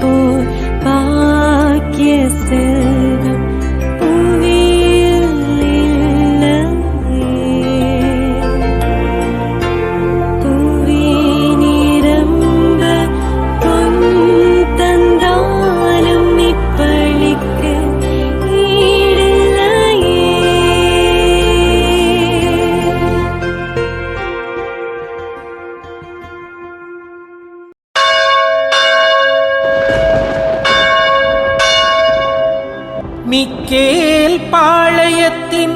போர் பாக்கிய செல்வம் புவியில் இல்லையே. புவி நிரம்ப பொன் தந்தாலும் இப்பளிக்கு ஈடில்லையே. மிக்கேல் பாளையத்தின்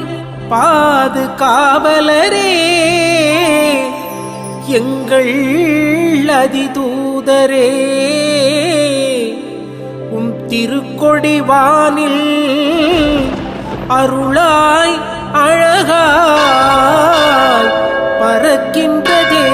பாதுகாவலரே, எங்கள் அதிதூதரே, திருக்கொடி வானில் அருளாய் அழகாய் பறக்கின்றதே.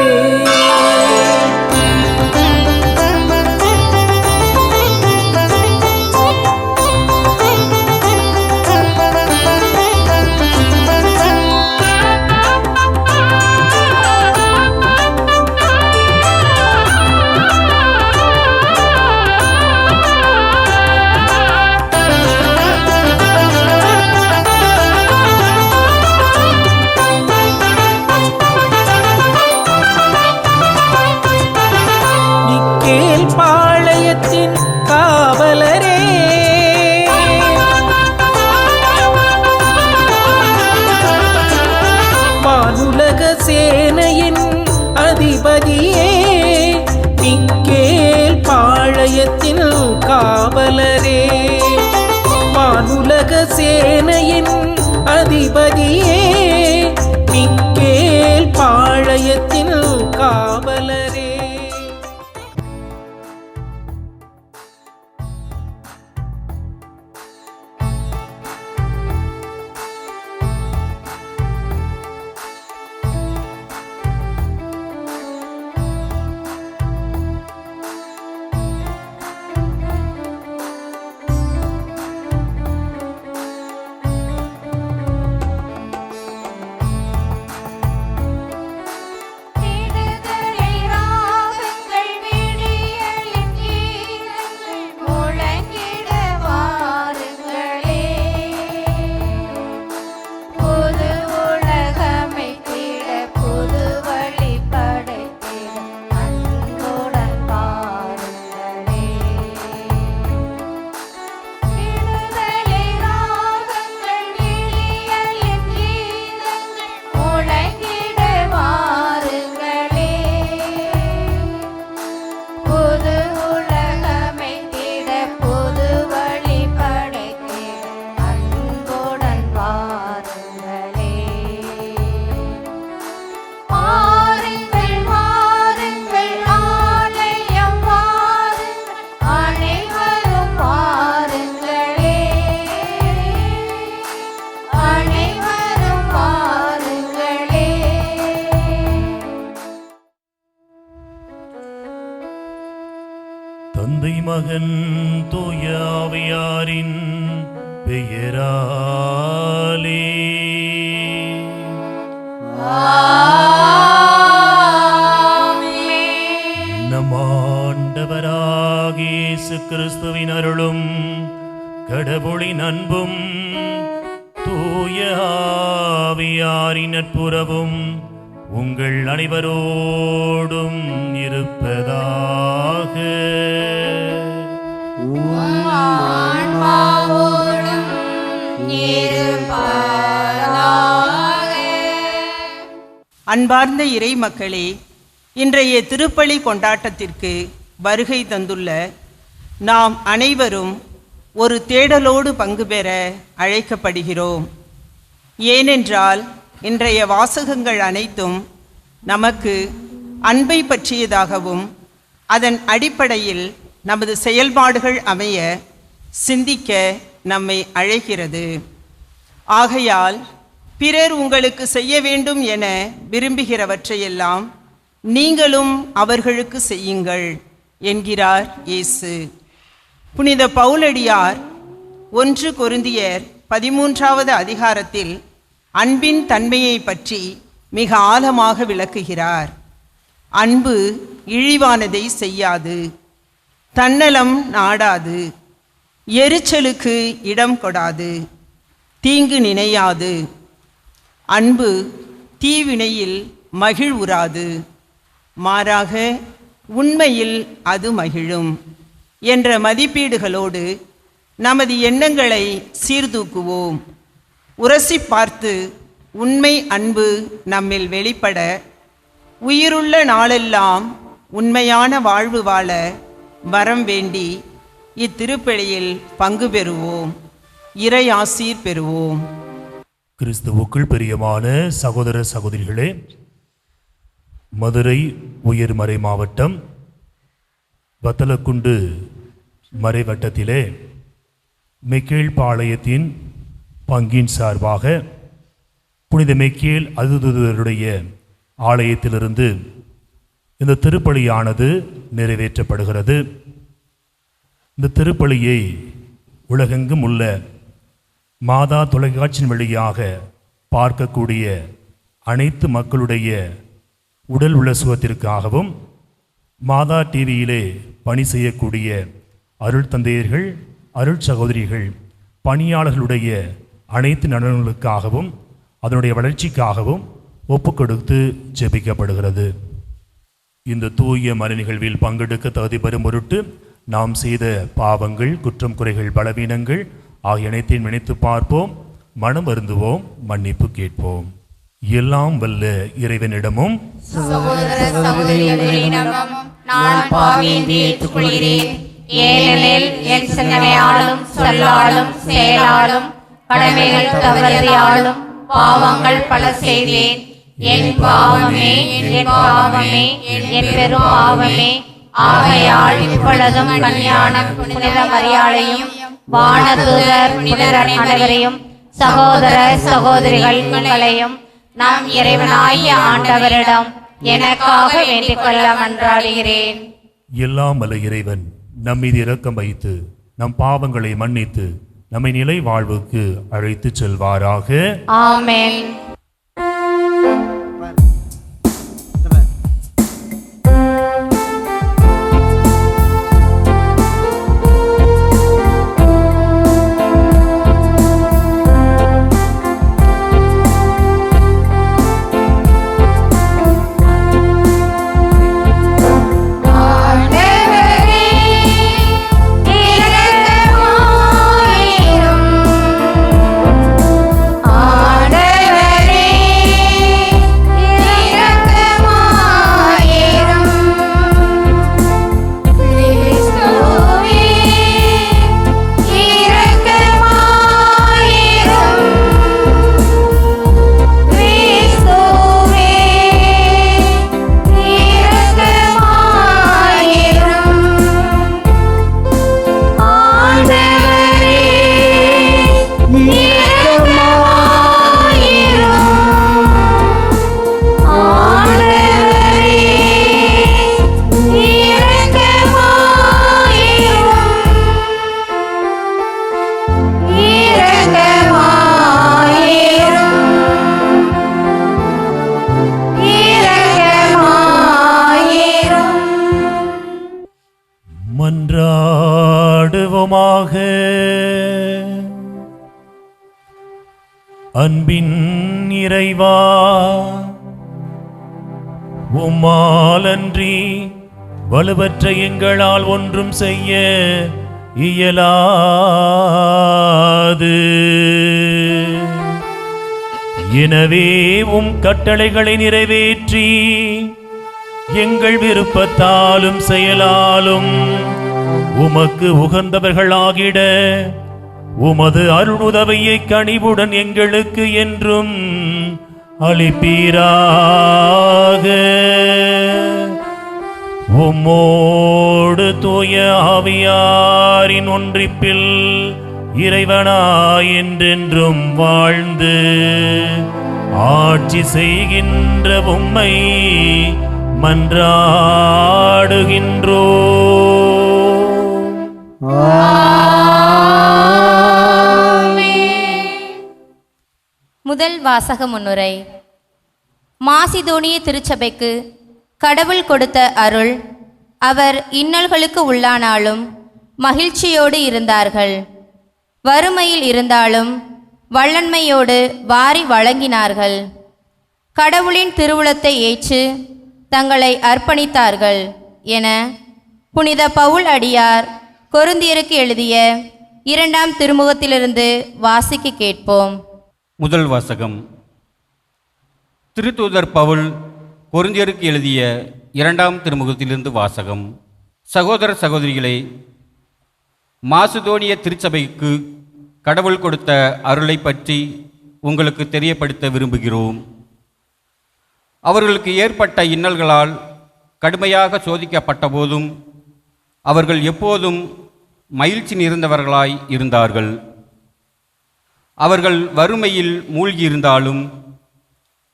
பாளையத்தின் காவலரே, வானுலக சேனையின் அதிபதியே, மிக்கேல் பாளையத்தின் காவலரே, வானுலக சேனையின் அதிபதியே, மிக்கேல் பாளையத்தின் காவலரே. தந்தை மகன் தூய ஆவியாரின் பெயராலே நம் ஆண்டவராகிய இயேசு கிறிஸ்துவின் அருளும் கடவுளின் அன்பும் தூய ஆவியாரின் நட்புறவும் உங்கள் அனைவரோடும் இருப்பதாக. அன்பார்ந்த இறை மக்களே, இன்றைய திருப்பலி கொண்டாட்டத்திற்கு வருகை தந்துள்ள நாம் அனைவரும் ஒரு தேடலோடு பங்கு பெற அழைக்கப்படுகிறோம். ஏனென்றால் இன்றைய வாசகங்கள் அனைத்தும் நமக்கு அன்பை பற்றியதாகவும் அதன் அடிப்படையில் நமது செயல்பாடுகள் அமைய சிந்திக்க நம்மை அழைக்கிறது. ஆகையால் பிறர் உங்களுக்கு செய்ய வேண்டும் என விரும்புகிறவற்றையெல்லாம் நீங்களும் அவர்களுக்கு செய்யுங்கள் என்கிறார் இயேசு. புனித பவுலடியார் 1 கொரிந்தியர் 13வது அதிகாரத்தில் அன்பின் தன்மையை பற்றி மிக ஆழமாக விளக்குகிறார். அன்பு இழிவானதை செய்யாது, தன்னலம் நாடாது, எரிச்சலுக்கு இடம் கொடாது, தீங்கு நினையாது, அன்பு தீவினையில் மகிழ்வுறாது, மாறாக உண்மையில் அது மகிழும் என்ற மதிப்பீடுகளோடு நமது எண்ணங்களை சீர்தூக்குவோம். உரசி பார்த்து உண்மை அன்பு நம்மில் வெளிப்பட உயிருள்ள நாளெல்லாம் உண்மையான வாழ்வு வாழ வரம் வேண்டி இத்திருப்பலியில் பங்கு பெறுவோம். இறை ஆசீர் பெறுவோம். கிறிஸ்துவுக்குள் பிரியமான சகோதர சகோதரிகளே, மதுரை உயர்மறை மாவட்டம் வத்தலக்குண்டு மறைவட்டத்திலே மெக்கேல் பாளையத்தின் பங்கின் சார்பாக புனித மெக்கேல் அதுதூதருடைய ஆலயத்திலிருந்து இந்த திருப்பலியானது நிறைவேற்றப்படுகிறது. இந்த திருப்பலியை உலகெங்கும் உள்ள மாதா தொலைக்காட்சியின் வழியாக பார்க்கக்கூடிய அனைத்து மக்களுடைய உடல் உள்ள சுகத்திற்காகவும், மாதா டிவியிலே பணி செய்யக்கூடிய அருள் தந்தையர்கள், அருள் சகோதரிகள், பணியாளர்களுடைய அனைத்து நலன்களுக்காகவும் அதனுடைய வளர்ச்சிக்காகவும் ஒப்பு கொடுத்து ஜெபிக்கப்படுகிறது. இந்த தூய மறை நிகழ்வில் பங்கெடுக்க தகுதி பெறும் பொருட்டு நாம் செய்த பாவங்கள், குற்றம், குறைகள், பலவீனங்கள் ஆகிய அனைத்தையும் நினைத்து பார்ப்போம், மனம் வருந்துவோம், மன்னிப்பு கேட்போம். எல்லாம் வல்ல இறைவனிடமும் நான் பாவியென்று ஏற்றுக்கொள்கிறேன். ஏனெனில் என் சிந்தனையாலும் சொல்லாலும் செயலாலும் கடமைகள் தவறியாலும் பாவங்கள் பல செய்தேன். என் பாவமே, என் பாவமே, என் பெரும் பாவமே. ஆகையால் இப்பொழுதும் கன்னியான புனித மரியாளையும் வானதூதர் புனிதர் அனைவரையும் சகோதர சகோதரிகள் உங்களையும் நம் இறைவனாகிய ஆண்டவரிடம் எனக்காக வேண்டிக் கொள்ள மன்றாடுகிறேன். எல்லாம் வல்ல இறைவன் நம்மீது இரக்கம் வைத்து நம் பாவங்களை மன்னித்து நம்மை நிலை வாழ்வுக்கு அழைத்து செல்வாராக. ஆமென். மன்றாடுவோமாக. அன்பின் இறைவா, உம்மாலன்றி வலுவற்ற எங்களால் ஒன்றும் செய்ய இயலாது. எனவே உம் கட்டளைகளை நிறைவேற்றி எங்கள் விருப்பத்தாலும் செயலாலும் உமக்கு உகந்தவர்களாகிட உமது அருளுதவியை கனிவுடன் எங்களுக்கு என்றும் அளிப்பீராக. உம்மோடு தூய ஆவியாரின் ஒன்றிப்பில் இறைவனாய் என்றென்றும் வாழ்ந்து ஆட்சி செய்கின்ற உம்மை மன்றாடுகின்றோ. முதல் வாசக முன்னுரை. மாசிதோனிய திருச்சபைக்கு கடவுள் கொடுத்த அருள் அவர் இன்னல்களுக்கு உள்ளானாலும் மகிழ்ச்சியோடு இருந்தார்கள். வறுமையில் இருந்தாலும் வள்ளன்மையோடு வாரி வழங்கினார்கள். கடவுளின் திருவுளத்தை ஏற்று தங்களை அர்ப்பணித்தார்கள் என புனித பவுல் அடியார் கொரிந்தியருக்கு எழுதிய 2ஆம் திருமுகத்திலிருந்து வாசிக்க கேட்போம். முதல் வாசகம். திருத்தூதர் பவுல் கொரிந்தியருக்கு எழுதிய 2ஆம் திருமுகத்திலிருந்து வாசகம். சகோதர சகோதரிகளே, மாசுதோனிய திருச்சபைக்கு கடவுள் கொடுத்த அருளை பற்றி உங்களுக்கு தெரியப்படுத்த விரும்புகிறோம். அவர்களுக்கு ஏற்பட்ட இன்னல்களால் கடுமையாக சோதிக்கப்பட்ட போதும் அவர்கள் எப்போதும் மகிழ்ச்சி நிறைந்தவர்களாய் இருந்தார்கள். அவர்கள் வறுமையில் மூழ்கியிருந்தாலும்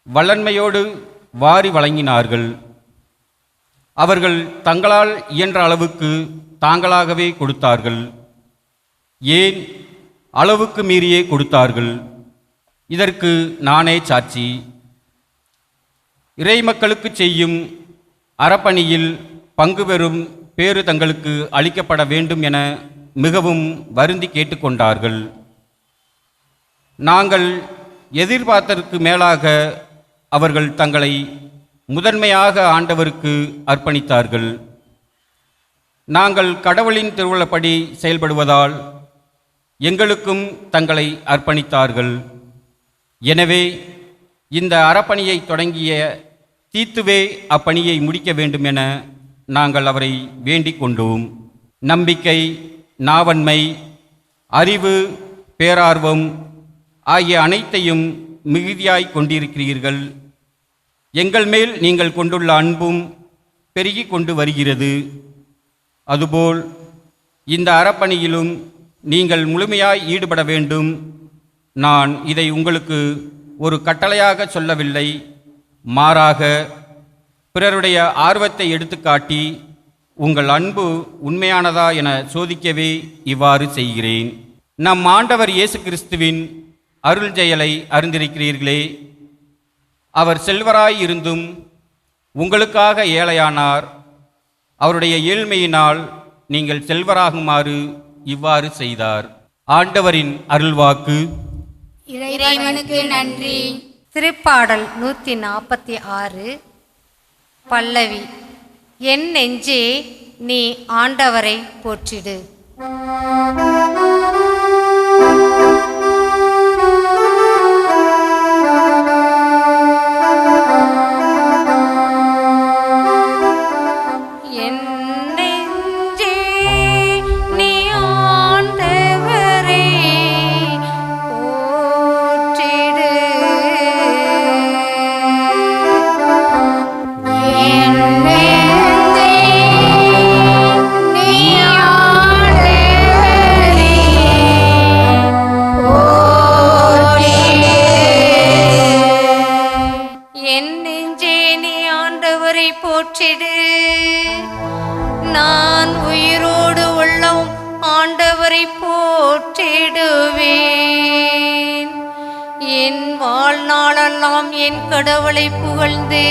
வள்ளன்மையோடு வாரி வழங்கினார்கள். அவர்கள் தங்களால் இயன்ற அளவுக்கு தாங்களாகவே கொடுத்தார்கள். ஏன், அளவுக்கு மீறியே கொடுத்தார்கள். இதற்கு நானே சாட்சி. இறைமக்களுக்கு செய்யும் அறப்பணியில் பங்கு பெறும் பேறு தங்களுக்கு அளிக்கப்பட வேண்டும் என மிகவும் வருந்தி கேட்டுக்கொண்டார்கள். நாங்கள் எதிர்பார்த்ததற்கு மேலாக அவர்கள் தங்களை முதன்மையாக ஆண்டவருக்கு அர்ப்பணித்தார்கள். நாங்கள் கடவுளின் திருவுளப்படி செயல்படுவதால் எங்களுக்கும் தங்களை அர்ப்பணித்தார்கள். எனவே இந்த அறப்பணியை தொடங்கிய தீத்துவே அப்பணியை முடிக்க வேண்டும் என நாங்கள் அவரை வேண்டிக் கொண்டோம். நம்பிக்கை, நாவன்மை, அறிவு, பேரார்வம் ஆகிய அனைத்தையும் மிகுதியாய் கொண்டிருக்கிறீர்கள். எங்கள் மேல் நீங்கள் கொண்டுள்ள அன்பும் பெருகி கொண்டு வருகிறது. அதுபோல் இந்த அறப்பணியிலும் நீங்கள் முழுமையாய் ஈடுபட வேண்டும். நான் இதை உங்களுக்கு ஒரு கட்டளையாக சொல்லவில்லை, மாறாக பிறருடைய ஆர்வத்தை எடுத்துக்காட்டி உங்கள் அன்பு உண்மையானதா என சோதிக்கவே இவ்வாறு செய்கிறேன். நம் ஆண்டவர் இயேசு கிறிஸ்துவின் அருள் செயலை அறிந்திருக்கிறீர்களே. அவர் செல்வராய் இருந்தும் உங்களுக்காக ஏழையானார். அவருடைய ஏழ்மையினால் நீங்கள் செல்வராகுமாறு இவ்வாறு செய்தார். ஆண்டவரின் அருள்வாக்கு. இறைவனுக்கு நன்றி. திருப்பாடல் 146 பல்லவி. என் நெஞ்சே நீ ஆண்டவரை போற்றிடு. போற்றிடு. நான் உயிரோடு உள்ளம் ஆண்டவரை போற்றிடுவேன். என் வாழ்நாளெல்லாம் என் கடவுளை புகழ்ந்து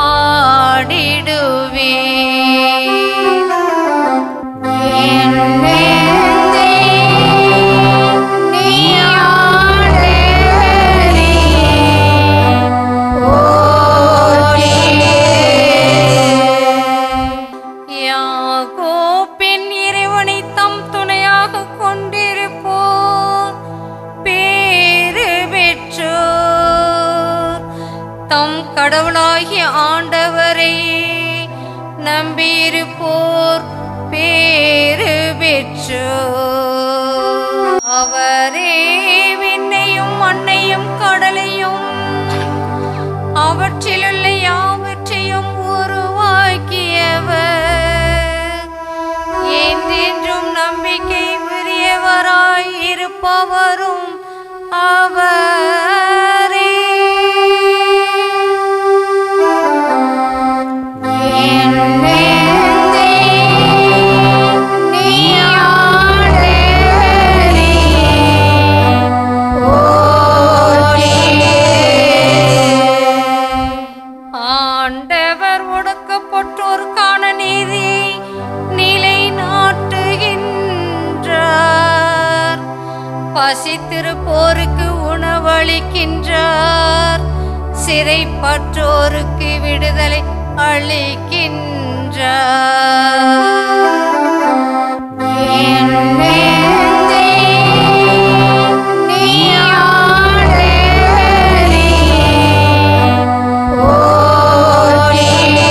பாடிடுவேன். கடவுளாகிய ஆண்டவரை நம்பியிருப்போர் பேறு பெற்றோர். அவரே விண்ணையும் மண்ணையும் கடலையும் அவற்றிலுள்ள யாவற்றையும் உருவாக்கியவர். என்றென்றும் நம்பிக்கை உரியவராய் இருப்பவரும் அவரே. ஆண்டவர் ஒடுக்கப்பட்டோருக்கான நீதி பசித்திருப்போருக்கு உணவளிக்கின்றார், சிறைப்பற்றோருக்கு விடுதலை அளிக்கின்றார். என் நெஞ்சே, நீ ஆண்டவரை போற்றிடு.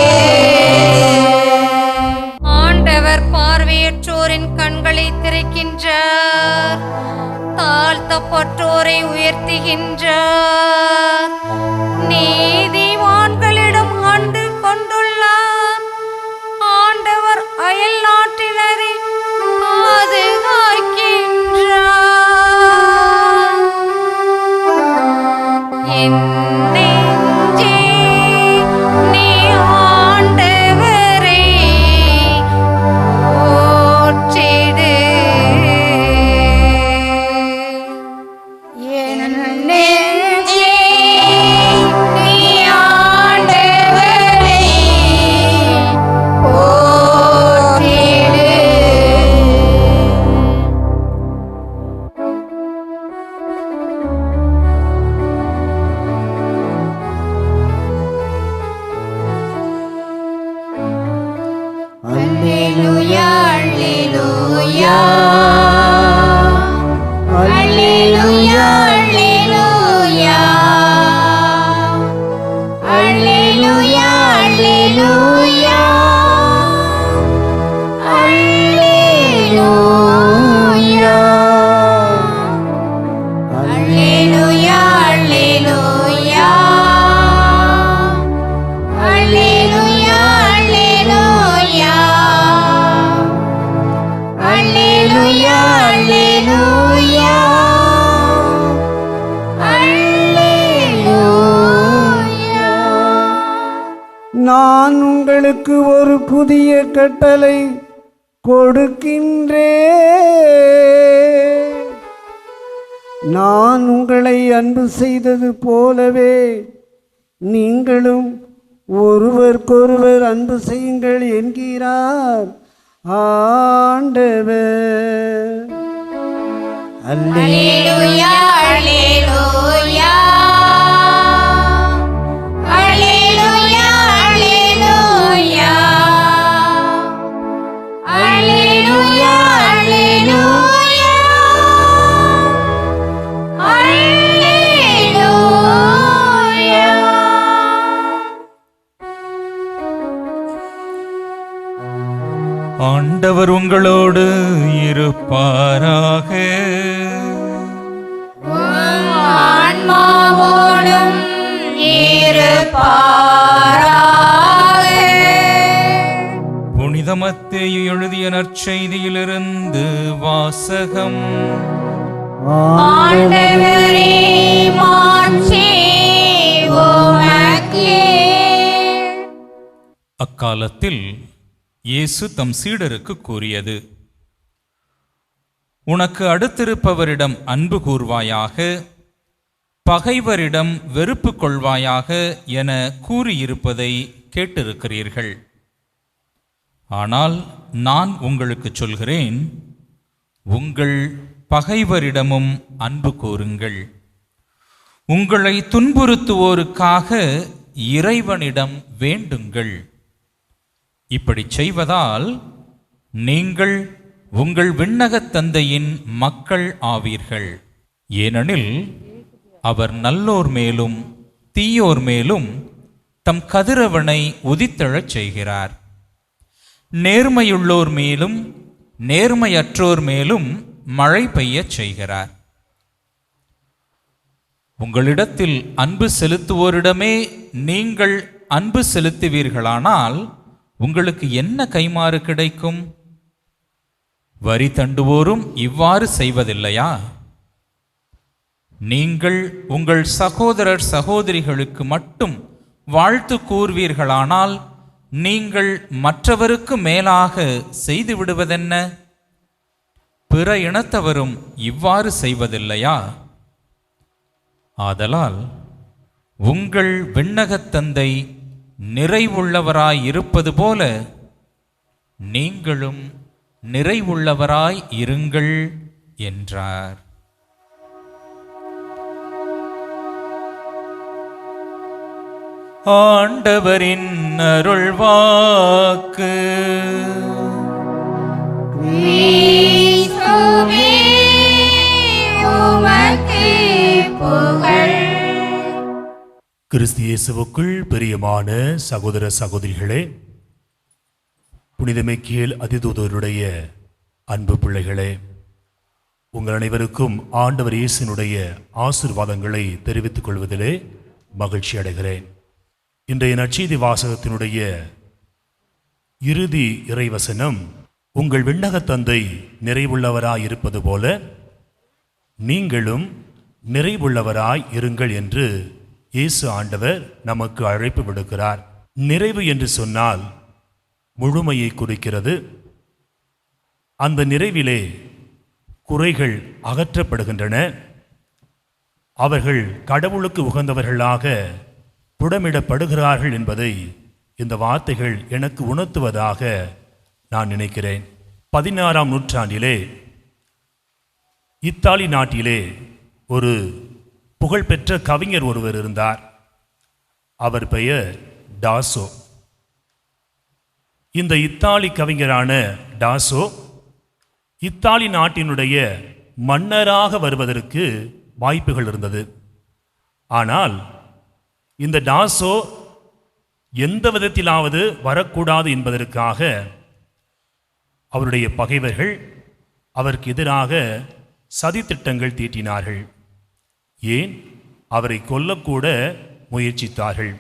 ஆண்டவர் பார்வையற்றோரின் கண்களை திறக்கின்றார், தாழ்த்தப்பட்டோரை உயர்த்துகின்றார், நீதிமான்களிடம் அன்பு கொண்டுள்ளார். ஆண்டவர் அயல் நாட்டினரை பாதுகாக்கின்றார். என் நெஞ்சே, நீ ஆண்டவரை போற்றிடு. என் நெஞ்சே, நீ ஆண்டவரை போற்றிடு. அல்லேலூயா, அல்லேலூயா, அல்லேலூயா, அல்லேலூயா, அல்லேலூயா, அல்லேலூயா, அல்லேலூயா, அல்லேலூயா, அல்லேலூயா, அல்லேலூயா, அல்லேலூயா, அல்லேலூயா. நான் உங்களுக்கு ஒரு புதிய கட்டளை கொடுக்கின்றேன். நான் உங்களை அன்பு செய்தது போலவே நீங்களும் ஒருவருக்கொருவர் அன்பு செய்யுங்கள் என்கிறார் ஆண்டவர். அல்லேலூயா, அல்லேலூயா, அல்லேலூயா, அல்லேலூயா, அல்லேலூயா, அல்லேலூயா, அல்லேலூயா. ஆண்டவர் உங்களோடு இருப்பாராக. உம் ஆன்மாவோடும் இருப்பாராக. புனித மத்தேயு எழுதிய நற்செய்தியிலிருந்து வாசகம். ஆண்டவரே, மாட்சி உமக்கே. அக்காலத்தில் இயேசு தம் சீடருக்கு கூறியது, உனக்கு அடுத்திருப்பவரிடம் அன்பு கூர்வாயாக, பகைவரிடம் வெறுப்பு கொள்வாயாக என கூறியிருப்பதை கேட்டிருக்கிறீர்கள். ஆனால் நான் உங்களுக்கு சொல்கிறேன், உங்கள் பகைவரிடமும் அன்பு கூருங்கள். உங்களை துன்புறுத்துவோருக்காக இறைவனிடம் வேண்டுங்கள். இப்படி செய்வதால் நீங்கள் உங்கள் விண்ணகத் தந்தையின் மக்கள் ஆவீர்கள். ஏனெனில் அவர் நல்லோர் மேலும் தீயோர் மேலும் தம் கதிரவனை உதித்தெழச் செய்கிறார். நேர்மையுள்ளோர் மேலும் நேர்மையற்றோர் மேலும் மழை பெய்யச் செய்கிறார். உங்களிடத்தில் அன்பு செலுத்துவோரிடமே நீங்கள் அன்பு செலுத்துவீர்களானால் உங்களுக்கு என்ன கைமாறு கிடைக்கும்? வரி தண்டுவோரும் இவ்வாறு செய்வதில்லையா? நீங்கள் உங்கள் சகோதரர் சகோதரிகளுக்கு மட்டும் வாழ்த்து கூறுவீர்களானால் நீங்கள் மற்றவருக்கு மேலாக செய்து விடுவதென்ன? பிற இனத்தவரும் இவ்வாறு செய்வதில்லையா? ஆதலால் உங்கள் விண்ணகத் தந்தை நிறைவுள்ளவராய் இருப்பது போல நீங்களும் நிறைவுள்ளவராய் இருங்கள் என்றார். ஆண்டவரின் அருள்வாக்கு. கிறிஸ்துவே உமக்கு புகழ். கிறிஸ்து இயேசுவுக்குள் பிரியமான சகோதர சகோதரிகளே, புனித மிக்கேல் அதிதூதருடைய அன்பு பிள்ளைகளே, உங்கள் அனைவருக்கும் ஆண்டவர் இயேசுனுடைய ஆசீர்வாதங்களை தெரிவித்துக் கொள்வதிலே மகிழ்ச்சி அடைகிறேன். இன்றைய நற்செய்தி வாசகத்தினுடைய இறுதி இறைவசனம், உங்கள் விண்ணக தந்தை நிறைவுள்ளவராய் இருப்பது போல நீங்களும் நிறைவுள்ளவராய் இருங்கள் என்று இயேசு ஆண்டவர் நமக்கு அழைப்பு விடுக்கிறார். நிறைவு என்று சொன்னால் முழுமையை குறிக்கிறது. அந்த நிறைவிலே குறைகள் அகற்றப்படுகின்றன. அவர்கள் கடவுளுக்கு உகந்தவர்களாக புடமிடப்படுகிறார்கள் என்பதை இந்த வார்த்தைகள் எனக்கு உணர்த்துவதாக நான் நினைக்கிறேன். 16ஆம் நூற்றாண்டிலே இத்தாலி நாட்டிலே ஒரு புகழ்பெற்ற கவிஞர் ஒருவர் இருந்தார். அவர் பெயர் டாசோ. இந்த இத்தாலி கவிஞரான டாசோ இத்தாலி நாட்டினுடைய மன்னராக வருவதற்கு வாய்ப்புகள் இருந்தது. ஆனால் இந்த டாசோ எந்த விதத்திலாவது வரக்கூடாது என்பதற்காக அவருடைய பகைவர்கள் அவருக்கு எதிராக சதித்திட்டங்கள் தீட்டினார்கள். ஏன், அவரை கொல்லக்கூட முயற்சித்தார்கள்.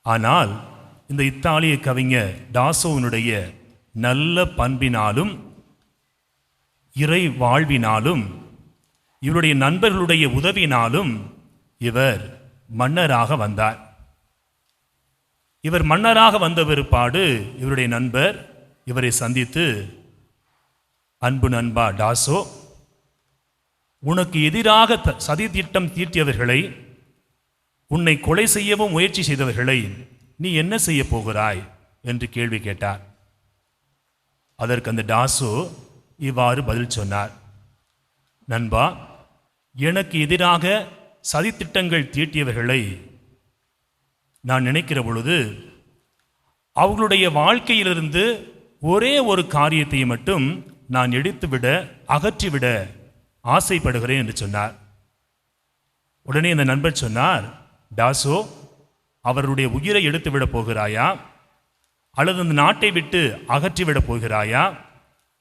ஆனால் இந்த இத்தாலிய கவிஞர் டாசோவினுடைய நல்ல பண்பினாலும் இறை வாழ்வினாலும் இவருடைய நண்பர்களுடைய உதவினாலும் இவர் மன்னராக வந்தார். இவர் மன்னராக வந்த பிற்பாடு இவருடைய நண்பர் இவரை சந்தித்து, அன்பு நண்பா டாசோ, உனக்கு எதிராக சதி திட்டம் தீட்டியவர்களை, உன்னை கொலை செய்யவும் முயற்சி செய்தவர்களை நீ என்ன செய்ய போகிறாய் என்று கேள்வி கேட்டார். அதற்கு அந்த டாசோ இவ்வாறு பதில் சொன்னார், நண்பா, எனக்கு எதிராக சதித்திட்டங்கள் தீட்டியவர்களை நான் நினைக்கிற பொழுது அவர்களுடைய வாழ்க்கையிலிருந்து ஒரே ஒரு காரியத்தை மட்டும் நான் எடுத்துவிட, அகற்றிவிட ஆசைப்படுகிறேன் என்று சொன்னார். உடனே அந்த நண்பர் சொன்னார், டாசோ, அவருடைய உயிரை எடுத்துவிடப் போகிறாயா, அல்லது அந்த நாட்டை விட்டு அகற்றிவிடப் போகிறாயா,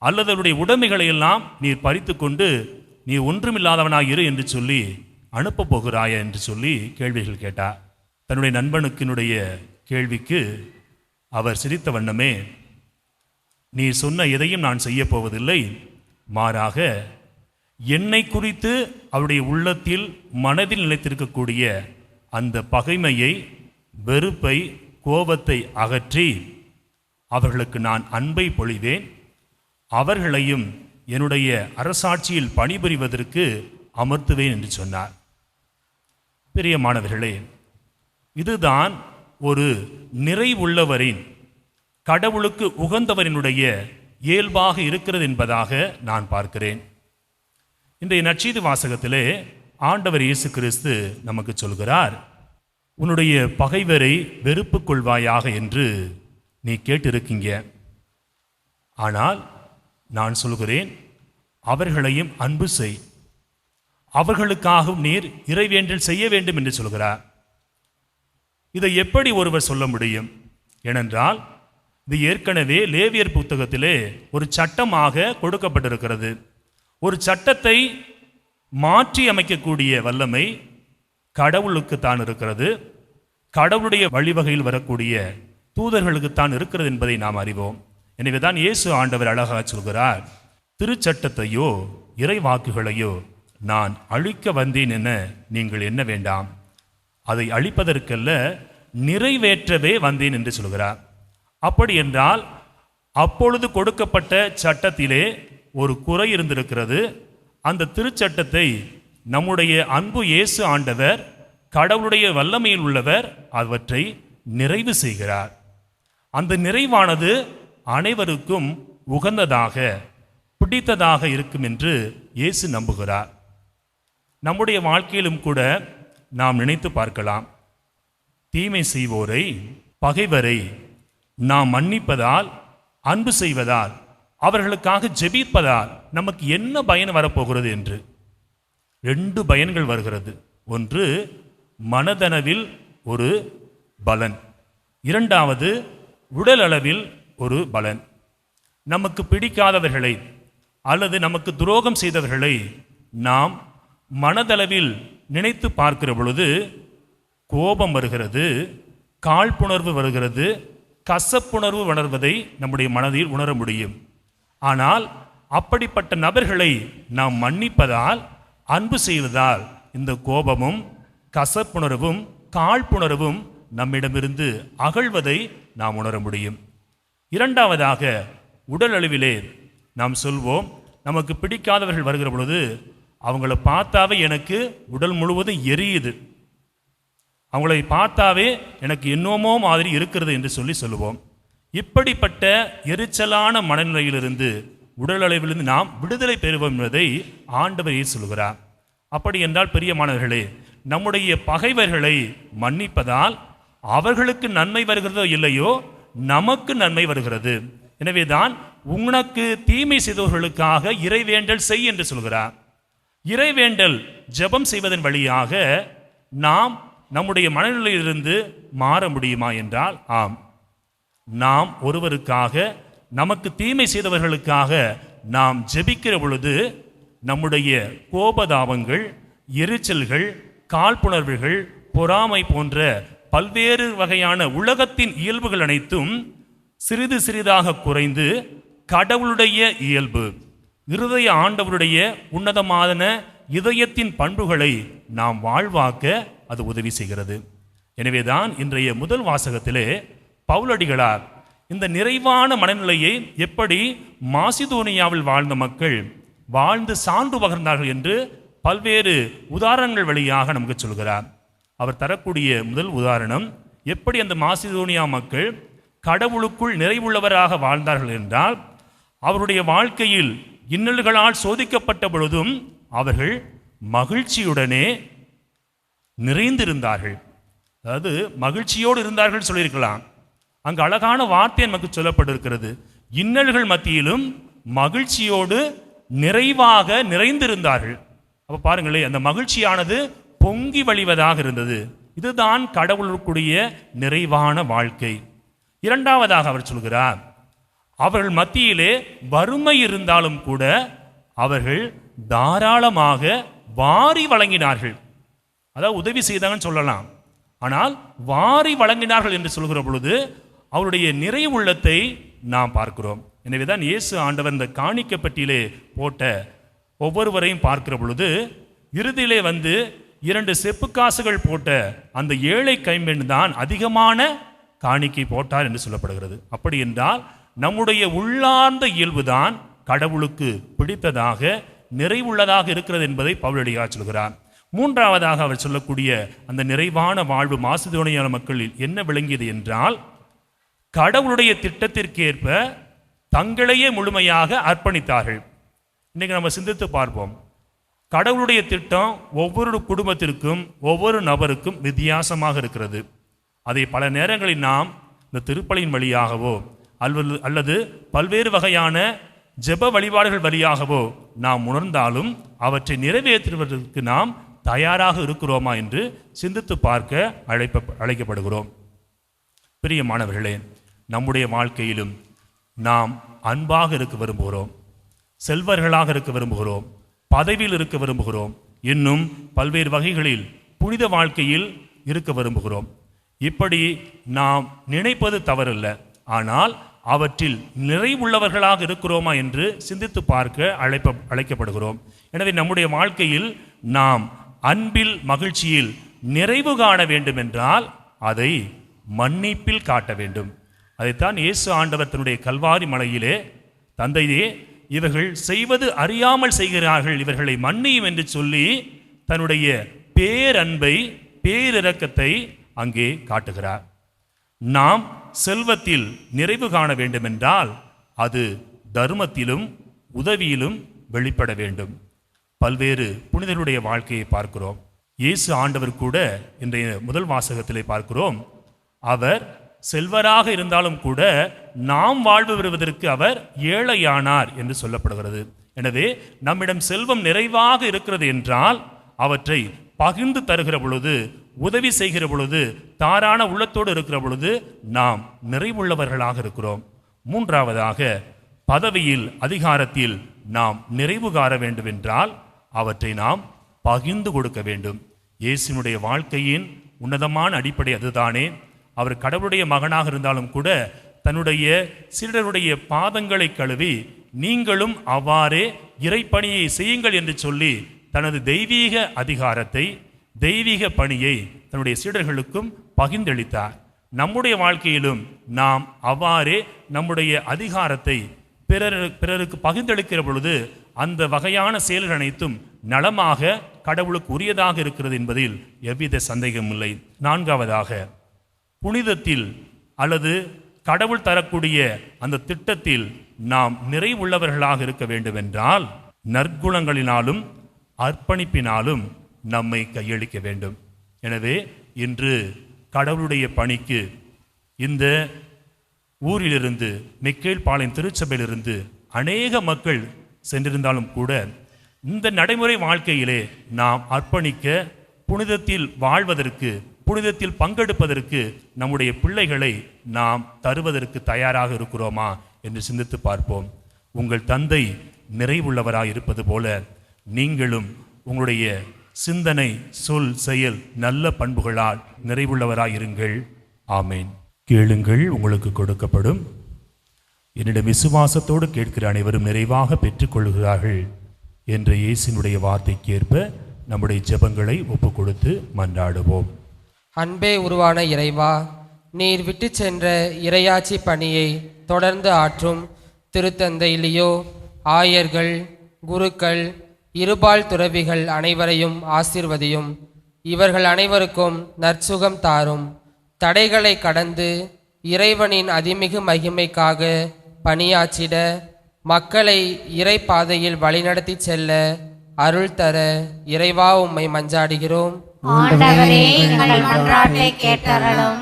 அல்லது அவருடைய உடைமைகளை எல்லாம் நீர் பறித்து கொண்டு நீ ஒன்றுமில்லாதவனாக இரு என்று சொல்லி அனுப்பப் போகிறாயா என்று சொல்லி கேள்விகள் கேட்டார். தன்னுடைய நண்பனுக்கினுடைய கேள்விக்கு அவர் சிரித்த வண்ணமே, நீ சொன்ன எதையும் நான் செய்ய போவதில்லை, மாறாக என்னை குறித்து அவருடைய உள்ளத்தில் மனதில் நிலைத்திருக்கக்கூடிய அந்த பகைமையை, வெறுப்பை, கோபத்தை அகற்றி அவர்களுக்கு நான் அன்பை பொழிவேன், அவர்களையும் என்னுடைய அரசாட்சியில் பணிபுரிவதற்கு அமர்த்துவேன் என்று சொன்னார். பிரியமானவர்களே, இதுதான் ஒரு நிறைவுள்ளவரின், கடவுளுக்கு உகந்தவரினுடைய இயல்பாக இருக்கிறது என்பதாக நான் பார்க்கிறேன். இன்றைய நற்செய்தி வாசகத்திலே ஆண்டவர் இயேசு கிறிஸ்து நமக்கு சொல்கிறார், உன்னுடைய பகைவரை வெறுப்பு கொள்வாயாக என்று நீ கேட்டிருக்கீங்க. ஆனால் நான் சொல்கிறேன், அவர்களையும் அன்பு செய், அவர்களுக்காகவும் நீர் இறைவேண்டல் செய்ய வேண்டும் என்று சொல்கிறார். இதை எப்படி ஒருவர் சொல்ல முடியும்? ஏனென்றால் இது ஏற்கனவே லேவியர் புத்தகத்திலே ஒரு சட்டமாக கொடுக்கப்பட்டிருக்கிறது. ஒரு சட்டத்தை மாற்றி அமைக்கக்கூடிய வல்லமை கடவுளுக்குத்தான் இருக்கிறது, கடவுளுடைய வழிவகையில் வரக்கூடிய தூதர்களுக்குத்தான் இருக்கிறது என்பதை நாம் அறிவோம். எனவேதான் இயேசு ஆண்டவர் அழகாக சொல்கிறார், திருச்சட்டத்தையோ இறை வாக்குகளையோ நான் அழிக்க வந்தேன் என நீங்கள் எண்ண வேண்டாம், அதை அழிப்பதற்கல்ல நிறைவேற்றவே வந்தேன் என்று சொல்கிறார். அப்படி என்றால் அப்பொழுது கொடுக்கப்பட்ட சட்டத்திலே ஒரு குறை இருந்திருக்கிறது. அந்த திருச்சட்டத்தை நம்முடைய அன்பு இயேசு ஆண்டவர், கடவுளுடைய வல்லமையில் உள்ளவர், அவற்றை நிறைவு செய்கிறார். அந்த நிறைவானது அனைவருக்கும் உகந்ததாக, பிடித்ததாக இருக்கும் என்று இயேசு நம்புகிறார். நம்முடைய வாழ்க்கையிலும் கூட நாம் நினைத்து பார்க்கலாம். தீமை செய்வோரை, பகைவரை நாம் மன்னிப்பதால், அன்பு செய்வதால், அவர்களுக்காக ஜெபிப்பதால் நமக்கு என்ன பயன் வரப்போகிறது என்று 2 பயன்கள் வருகிறது. ஒன்று மனதளவில் ஒரு பலன், இரண்டாவது உடல் அளவில் ஒரு பலன். நமக்கு பிடிக்காதவர்களை அல்லது நமக்கு துரோகம் செய்தவர்களை நாம் மனதளவில் நினைத்து பார்க்கிற பொழுது கோபம் வருகிறது, காழ்ப்புணர்வு வருகிறது, கசப்புணர்வு உணர்வதை நம்முடைய மனதில் உணர முடியும். ஆனால் அப்படிப்பட்ட நபர்களை நாம் மன்னிப்பதால், அன்பு செய்வதால் இந்த கோபமும் கசப்புணர்வும் காழ்ப்புணர்வும் நம்மிடமிருந்து அகழ்வதை நாம் உணர முடியும். இரண்டாவதாக உடல் அளவிலே நாம் சொல்வோம், நமக்கு பிடிக்காதவர்கள் வருகிற பொழுது அவங்கள பார்த்தாவே எனக்கு உடல் முழுவதும் எரியுது, அவங்களை பார்த்தாவே எனக்கு என்னமோ மாதிரி இருக்கிறது என்று சொல்லுவோம். இப்படிப்பட்ட எரிச்சலான மனநிலையிலிருந்து, உடல் அளவிலிருந்து நாம் விடுதலை பெறுவோம் என்பதை ஆண்டவர் சொல்கிறார். அப்படி என்றால் பிரியமானவர்களே, நம்முடைய பகைவர்களை மன்னிப்பதால் அவர்களுக்கு நன்மை வருகிறதோ இல்லையோ, நமக்கு நன்மை வருகிறது. எனவே தான் உனக்கு தீமை செய்தவர்களுக்காக இறைவேண்டல் செய் என்று சொல்கிறார். இறைவேண்டல் ஜெபம் செய்வதன் வழியாக நாம் நம்முடைய மனநிலையிலிருந்து மாற முடியுமா என்றால் ஆம். நாம் ஒருவருக்காக, நமக்கு தீமை செய்தவர்களுக்காக நாம் ஜெபிக்கிற பொழுது நம்முடைய கோபதாபங்கள், எரிச்சல்கள், காழ்ப்புணர்வுகள், பொறாமை போன்ற பல்வேறு வகையான உலகத்தின் இயல்புகள் அனைத்தும் சிறிது சிறிதாக குறைந்து கடவுளுடைய இயல்பு, இருதய ஆண்டவருடைய உன்னதமான இதயத்தின் பண்புகளை நாம் வாழ்வாக்க அது உதவி செய்கிறது. எனவேதான் இன்றைய முதல் வாசகத்திலே பவுலடிகளார் இந்த நிறைவான மனநிலையை எப்படி மாசிதோனியாவில் வாழ்ந்த மக்கள் வாழ்ந்து சான்று பகர்ந்தார்கள் என்று பல்வேறு உதாரணங்கள் வழியாக நமக்கு சொல்கிறார். அவர் தரக்கூடிய முதல் உதாரணம், எப்படி அந்த மாசிதோனியா மக்கள் கடவுளுக்குள் நிறைவுள்ளவராக வாழ்ந்தார்கள் என்றால், அவருடைய வாழ்க்கையில் இன்னல்களால் சோதிக்கப்பட்ட பொழுதும் அவர்கள் மகிழ்ச்சியுடனே நிறைந்திருந்தார்கள். அதாவது மகிழ்ச்சியோடு இருந்தார்கள் சொல்லியிருக்கலாம். அங்கு அழகான வார்த்தை நமக்கு சொல்லப்பட்டிருக்கிறது, இன்னல்கள் மத்தியிலும் மகிழ்ச்சியோடு நிறைவாக நிறைந்திருந்தார்கள். அப்போ பாருங்களேன், அந்த மகிழ்ச்சியானது பொங்கி வழிவதாக இருந்தது. இதுதான் கடவுளுக்குரிய நிறைவான வாழ்க்கை. இரண்டாவதாக அவர் சொல்கிறார், அவர்கள் மத்தியிலே வறுமை இருந்தாலும் கூட அவர்கள் தாராளமாக வாரி வழங்கினார்கள். அதாவது உதவி செய்தாங்கன்னு சொல்லலாம், ஆனால் வாரி வழங்கினார்கள் என்று சொல்கிற பொழுது அவருடைய நிறை உள்ளத்தை நாம் பார்க்கிறோம். எனவேதான் இயேசு ஆண்டவர் இந்த காணிக்கை பெட்டியிலே போட்ட ஒவ்வொருவரையும் பார்க்கிற பொழுது இறுதியிலே 2 செப்பு காசுகள் போட்ட அந்த ஏழை கைம்பெண் தான் அதிகமான காணிக்கை போட்டார் என்று சொல்லப்படுகிறது. அப்படி என்றால் நம்முடைய உள்ளார்ந்த இயல்புதான் கடவுளுக்கு பிடித்ததாக நிறைவுள்ளதாக இருக்கிறது என்பதை பவுலடியார் சொல்கிறார். மூன்றாவதாக அவர் சொல்லக்கூடிய அந்த நிறைவான வாழ்வு மாசிதோனியா மக்களில் என்ன விளங்கியது என்றால், கடவுளுடைய திட்டத்திற்கேற்ப தங்களையே முழுமையாக அர்ப்பணித்தார்கள். இன்னைக்கு நம்ம சிந்தித்து பார்ப்போம், கடவுளுடைய திட்டம் ஒவ்வொரு குடும்பத்திற்கும் ஒவ்வொரு நபருக்கும் வித்தியாசமாக இருக்கிறது. அதை பல நேரங்களில் நாம் இந்த திருப்பலியின் வழியாகவோ அல்லது பல்வேறு வகையான ஜெப வழிபாடுகள் வழியாகவோ நாம் உணர்ந்தாலும் அவற்றை நிறைவேற்றுவதற்கு நாம் தயாராக இருக்கிறோமா என்று சிந்தித்து பார்க்க அழைக்கப்படுகிறோம். பிரியமானவர்களே, நம்முடைய வாழ்க்கையிலும் நாம் அன்பாக இருக்க விரும்புகிறோம், செல்வர்களாக இருக்க விரும்புகிறோம், பதவியில் இருக்க விரும்புகிறோம், இன்னும் பல்வேறு வகைகளில் புனித வாழ்க்கையில் இருக்க விரும்புகிறோம். இப்படி நாம் நினைப்பது தவறல்ல, ஆனால் அவற்றில் நிறைவுள்ளவர்களாக இருக்கிறோமா என்று சிந்தித்து பார்க்க அழைக்கப்படுகிறோம். எனவே நம்முடைய வாழ்க்கையில் நாம் அன்பில் மகிழ்ச்சியில் நிறைவு காண வேண்டும் என்றால் அதை மன்னிப்பில் காட்ட வேண்டும். அதைத்தான் இயேசு ஆண்டவர் தன்னுடைய கல்வாரி மலையிலே, தந்தையே இவர்கள் செய்வது அறியாமல் செய்கிறார்கள், இவர்களை மன்னியும் என்று சொல்லி தன்னுடைய பேரன்பை பேரிரக்கத்தை அங்கே காட்டுகிறார். நாம் செல்வத்தில் நிறைவு காண வேண்டுமென்றால் அது தர்மத்திலும் உதவியிலும் வெளிப்பட வேண்டும். பல்வேறு புனிதருடைய வாழ்க்கையை பார்க்கிறோம். இயேசு ஆண்டவர் கூட இன்றைய முதல் வாசகத்திலே பார்க்கிறோம், அவர் செல்வராக இருந்தாலும் கூட நாம் வாழ்வு பெறுவதற்கு அவர் ஏழையானார் என்று சொல்லப்படுகிறது. எனவே நம்மிடம் செல்வம் நிறைவாக இருக்கிறது என்றால் அவற்றை பகிர்ந்து தருகிற பொழுது, உதவி செய்கிற பொழுது, தாரான உள்ளத்தோடு இருக்கிற பொழுது நாம் நிறைவுள்ளவர்களாக இருக்கிறோம். மூன்றாவதாக, பதவியில் அதிகாரத்தில் நாம் நிறைவு காண வேண்டும் என்றால் அவற்றை நாம் பகிர்ந்து கொடுக்க வேண்டும். இயேசுனுடைய வாழ்க்கையின் உன்னதமான அடிப்படை அதுதானே. அவர் கடவுளுடைய மகனாக இருந்தாலும் கூட தன்னுடைய சீடருடைய பாதங்களை கழுவி நீங்களும் அவ்வாறே இறைப்பணியை செய்யுங்கள் என்று சொல்லி தனது தெய்வீக அதிகாரத்தை, தெய்வீக பணியை தன்னுடைய சீடர்களுக்கும் பகிர்ந்தளித்தார். நம்முடைய வாழ்க்கையிலும் நாம் அவ்வாறே நம்முடைய அதிகாரத்தை பிறருக்கு பகிர்ந்தளிக்கிற பொழுது அந்த வகையான செயல்கள் அனைத்தும் நலமாக கடவுளுக்கு உரியதாக இருக்கிறது என்பதில் எவ்வித சந்தேகமில்லை. நான்காவதாக, புனிதத்தில் அல்லது கடவுள் தரக்கூடிய அந்த திட்டத்தில் நாம் நிறைவுள்ளவர்களாக இருக்க வேண்டும் என்றால் நற்குணங்களினாலும் அர்ப்பணிப்பினாலும் நம்மை கையளிக்க வேண்டும். எனவே இன்று கடவுளுடைய பணிக்கு இந்த ஊரிலிருந்து, மிக்கேல் பாளையம் திருச்சபையிலிருந்து அநேக மக்கள் சென்றிருந்தாலும் கூட இந்த நடைமுறை வாழ்க்கையிலே நாம் அர்ப்பணிக்க, புனிதத்தில் வாழ்வதற்கு, புனிதத்தில் பங்கெடுப்பதற்கு நம்முடைய பிள்ளைகளை நாம் தருவதற்கு தயாராக இருக்கிறோமா என்று சிந்தித்து பார்ப்போம். உங்கள் தந்தை நிறைவுள்ளவராய் இருப்பது போல நீங்களும் உங்களுடைய சிந்தனை, சொல், செயல் நல்ல பண்புகளால் நிறைவுள்ளவராய் இருங்கள். ஆமேன். கேளுங்கள், உங்களுக்கு கொடுக்கப்படும். என்னிடம் விசுவாசத்தோடு கேட்கிற அனைவரும் நிறைவாக பெற்றுக்கொள்கிறார்கள் என்ற இயேசுனுடைய வார்த்தைக்கு ஏற்ப நம்முடைய ஜெபங்களை ஒப்பு கொடுத்து மன்றாடுவோம். அன்பே உருவான இறைவா, நீர் விட்டு சென்ற இறையாட்சி பணியை தொடர்ந்து ஆற்றும் திருத்தந்தை லியோ, ஆயர்கள், குருக்கள், இருபால் துறவிகள் அனைவரையும் ஆசீர்வதியும். இவர்கள் அனைவருக்கும் நற்சுகம் தாரும். தடைகளை கடந்து இறைவனின் அதிமிகு மகிமைக்காக பணியாற்றிட, மக்களை இறை பாதையில் வழிநடத்தி செல்ல அருள் தர இறைவா உம்மை மஞ்சாடுகிறோம். ஆண்டவரே, எங்கள் மன்றாட்டை கேட்டருளும்.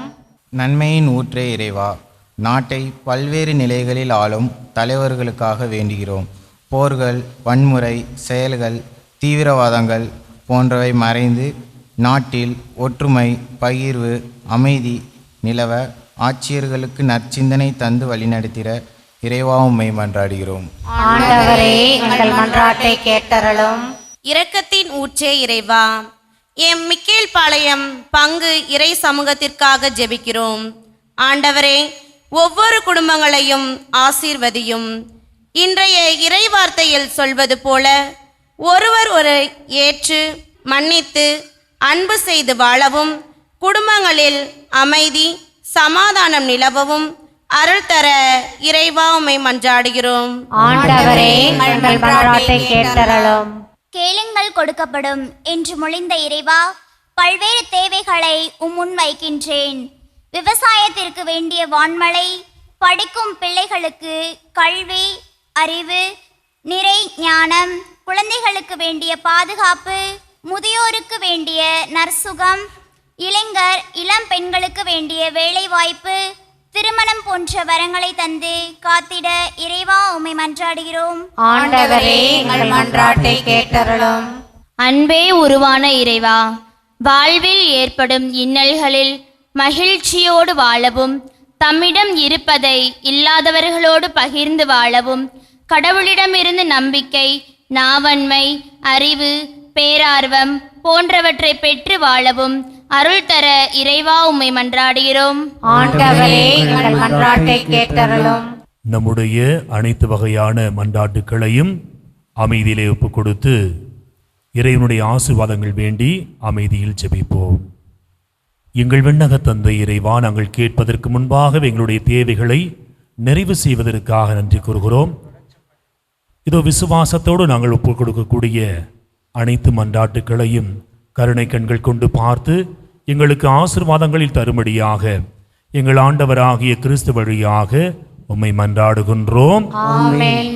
நன்மையின் ஊற்றே இறைவா, நாட்டை பல்வேறு நிலைகளில் ஆளும் தலைவர்களுக்காக வேண்டுகிறோம். போர்கள், வன்முறை செயல்கள், தீவிரவாதங்கள் போன்றவை மறைந்து நாட்டில் ஒற்றுமை, பகிர்வு, அமைதி நிலவ ஆட்சியர்களுக்கு நற்சிந்தனை தந்து வழிநடத்திட இறைவா உம்மை மன்றாடுகிறோம். ஆண்டவரே, எங்கள் மன்றாட்டை கேட்டருளும். இரக்கத்தின் ஊற்றே இறைவா, எம் மிக்கேல் பாளையம் பங்கு இறை சமூகத்திற்காக ஜெபிக்கிறோம். ஆண்டவரே, ஒவ்வொரு குடும்பங்களையும் ஆசீர்வதியும். இன்றைய இறை வார்த்தையில் சொல்வது போல ஒருவர் ஒரு ஏற்று மன்னித்து அன்பு செய்து வாழவும், குடும்பங்களில் அமைதி சமாதானம் நிலவவும் அருள் தர இறைவா உம்மை மன்றாடுகிறோம். ஆண்டவரே, எங்கள் மன்றாட்டை கேட்டருளும். கேளுங்கள் கொடுக்கப்படும் என்று மொழிந்த இறைவா, பல்வேறு தேவைகளை முன் வைக்கின்றேன். விவசாயத்திற்கு வேண்டிய வான்மழை, படிக்கும் பிள்ளைகளுக்கு கல்வி, அறிவு, நிறை ஞானம், குழந்தைகளுக்கு வேண்டிய பாதுகாப்பு, முதியோருக்கு வேண்டிய நற்சுகம், இளைஞர் இளம் பெண்களுக்கு வேண்டிய வேலைவாய்ப்பு, திருமணம் போன்ற வரங்களை தந்து காத்திட இறைவா உம்மை மன்றாடுகிறோம். ஆண்டவரே, எங்கள் மன்றாட்டை கேட்டருளும். அன்பே உருவான இறைவா, வாழ்வில் ஏற்படும் இன்னல்களில் மகிழ்ச்சியோடு வாழவும், தம்மிடம் இருப்பதை இல்லாதவர்களோடு பகிர்ந்து வாழவும், கடவுளிடமிருந்து நம்பிக்கை, நாவன்மை, அறிவு, பேரார்வம் போன்றவற்றை பெற்று வாழவும் அருள் தர இறைவா உம்மை மன்றாடுகிறோம். ஆண்டவரே, எங்கள் மன்றாட்டை கேட்டருளும். நம்முடைய அனைத்து வகையான மன்றாட்டுக்களையும் அமைதியிலே ஒப்பு கொடுத்து இறைவனுடைய ஆசீர்வாதங்கள் வேண்டி அமைதியில் ஜெபிப்போம். எங்கள் விண்ணக தந்தை இறைவா, நாங்கள் கேட்பதற்கு முன்பாக எங்களுடைய தேவைகளை நிறைவு செய்வதற்காக நன்றி கூறுகிறோம். இதோ விசுவாசத்தோடு நாங்கள் ஒப்பு கொடுக்கக்கூடிய அனைத்து மன்றாட்டுக்களையும் கருணை கண்கள் கொண்டு பார்த்து எங்களுக்கு ஆசீர்வாதங்களில் தரும்படியாக எங்கள் ஆண்டவராகிய கிறிஸ்து வழியாக உம்மை மன்றாடுகின்றோம். ஆமென்.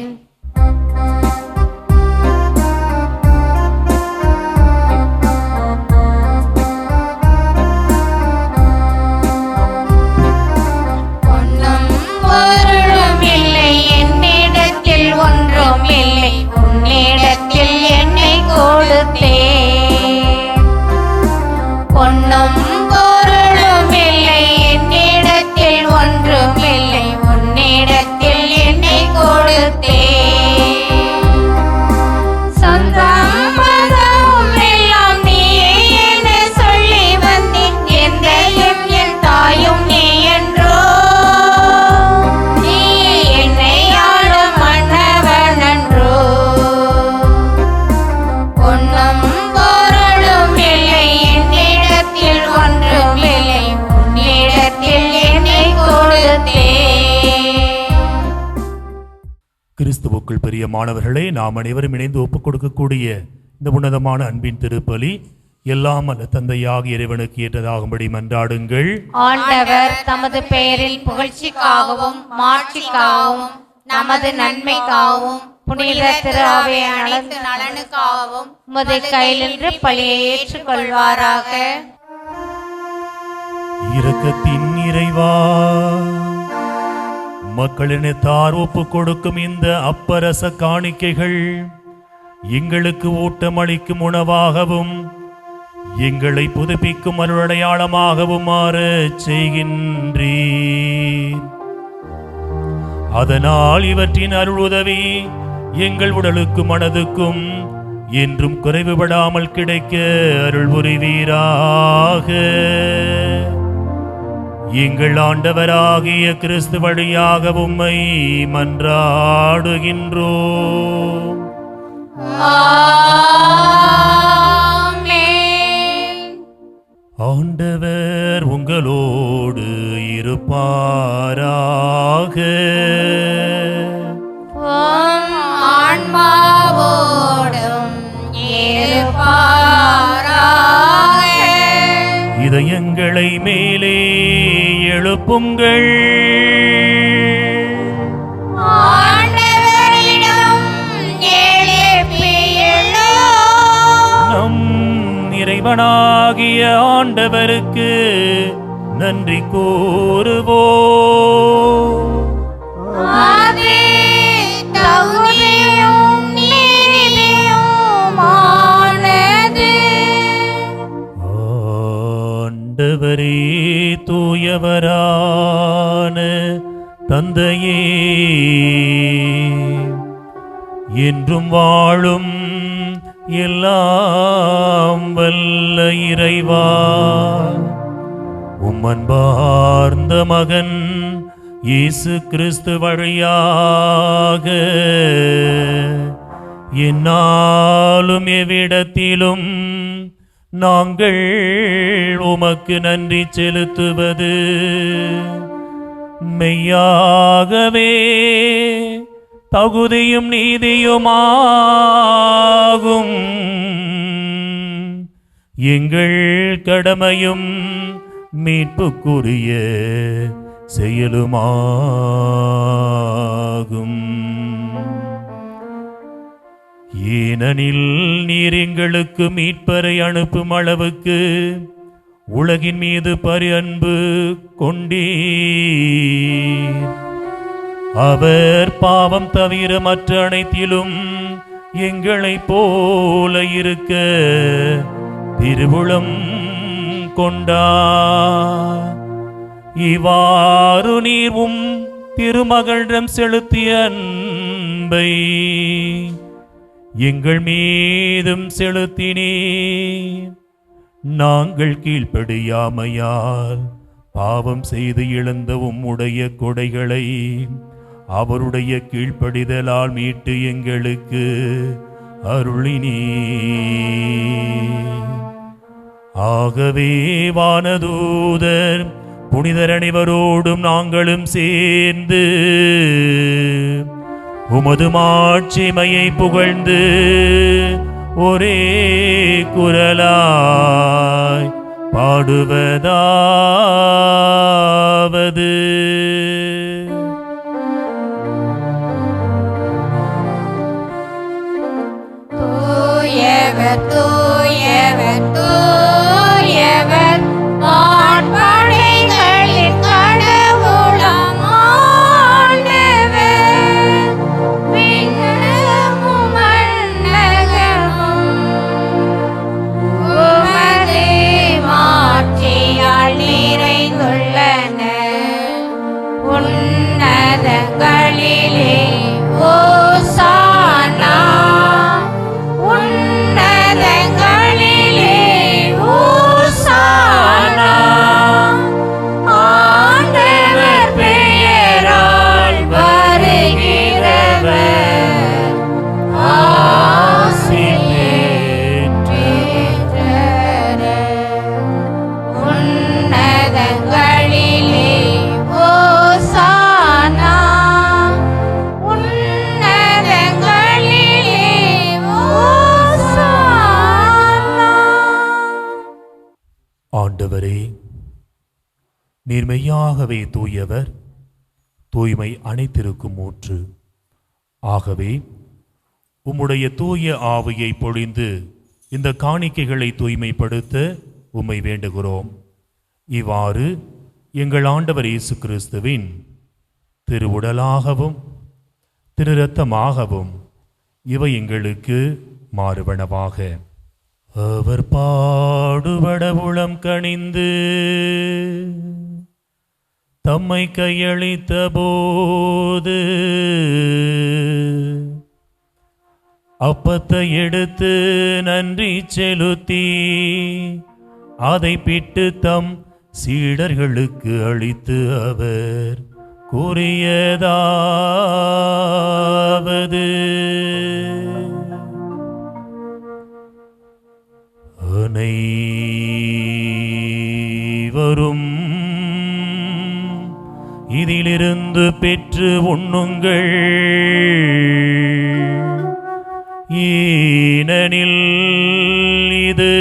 பிரியமானவர்களே, நாம் அனைவரும் இணைந்து ஒப்புக் கொடுக்கக்கூடிய இந்த உன்னதமான அன்பின் திருப்பலி எல்லாம் அல்ல தந்தையாக இறைவனுக்கு ஏற்றதாகும்படி மன்றாடுங்கள். ஆண்டவர் தமது பெயரின் புகழ்ச்சிக்காகவும் மாட்சிக்காகவும் நமது நன்மைக்காகவும் புனித திரு அவையின் அனைத்து நலனுக்காகவும் உமது கையிலிருந்து பலியை ஏற்றுக்கொள்வாராக. இரக்கத்தின் இறைவா, மக்களினத்தார் ஒப்புக் கொடுக்கும் இந்த அப்பரச காணிக்கைகள் எங்களுக்கு ஊட்டமளிக்கும் உணவாகவும் எங்களை புதுப்பிக்கும் அருளடையாளமாகவும் மாறச் செய்கின்றீர். அதனால் இவற்றின் அருளுதவி எங்கள் உடலுக்கும் மனதுக்கும் என்றும் குறைவுபடாமல் கிடைக்க அருள் புரிவீராக. எங்கள் ஆண்டவராகிய கிறிஸ்து வழியாக உம்மை மன்றாடுகின்றோம். ஆண்டவர் உங்களோடு இருப்பாராக. ஆன்மாவோடும் இதயங்களை மேலே எழுப்புங்கள். நம் இறைவனாகிய ஆண்டவருக்கு நன்றி கூறுவோம். ஆண்டவரே, தூயவரான தந்தையே, என்றும் வாழும் எல்லாம் வல்ல இறைவா, உம்மன்பார்ந்த மகன் இயேசு கிறிஸ்து வழியாக என்னாலும் எவ்விடத்திலும் நாங்கள் உமக்கு நன்றி செலுத்துவது மெய்யாகவே தகுதியும் நீதியுமாகும். எங்கள் கடமையும் மீட்புக்குரிய செயலுமாகும். ஏனெனில் நீர் எங்களுக்கு மீட்பரை அனுப்பும் அளவுக்கு உலகின் மீது அன்பு கொண்டீர். அவர் பாவம் தவிர மற்ற அனைத்திலும் எங்களைப் போல இருக்க திருவுளம் கொண்டார். இவ்வாறு நீர் திருமகளிடம் செலுத்திய அன்பை எங்கள் மீதும் செலுத்தினீர். நாங்கள் கீழ்ப்படியாமையால் பாவம் செய்து இழந்த உம்முடைய கொடைகளை அவருடைய கீழ்ப்படிதலால் மீட்டு எங்களுக்கு அருளினீர். ஆகவே வானதூதர் புனிதர் அனைவரோடும் நாங்களும் சேர்ந்து உமது மாட்சிமையை புகழ்ந்து ஒரே குரலாய் பாடுவதாவது: தூயவர் தூயவர் தூயவர் வான்படைகளின் கடவுளாம் ஆண்டவர். விண்ணகமும் மண்ணகமும் உமது மாட்சியால் நிறைந்துள்ளன. உன்னதங்களிலே ஓசானா, உன்னதங்களிலே நீர் மெய்யாகவே தூயவர், தூய்மை அனைத்திருக்கும் ஊற்று. ஆகவே உம்முடைய தூய ஆவியை பொழிந்து இந்த காணிக்கைகளை தூய்மைப்படுத்த உம்மை வேண்டுகிறோம். இவ்வாறு எங்கள் ஆண்டவர் இயேசு கிறிஸ்துவின் திருவுடலாகவும் திரு இரத்தமாகவும் இவை எங்களுக்கு மாறுவனவாக. அவர் பாடுபட உளம் கனிந்து தம்மை கையளித்த போது அப்பத்தை எடுத்து நன்றி செலுத்தி அதை பிட்டு தம் சீடர்களுக்கு அளித்து அவர் கூறியதாவது: அனைவரும் இதிலிருந்து பெற்று உண்ணுங்கள், ஏனெனில் இது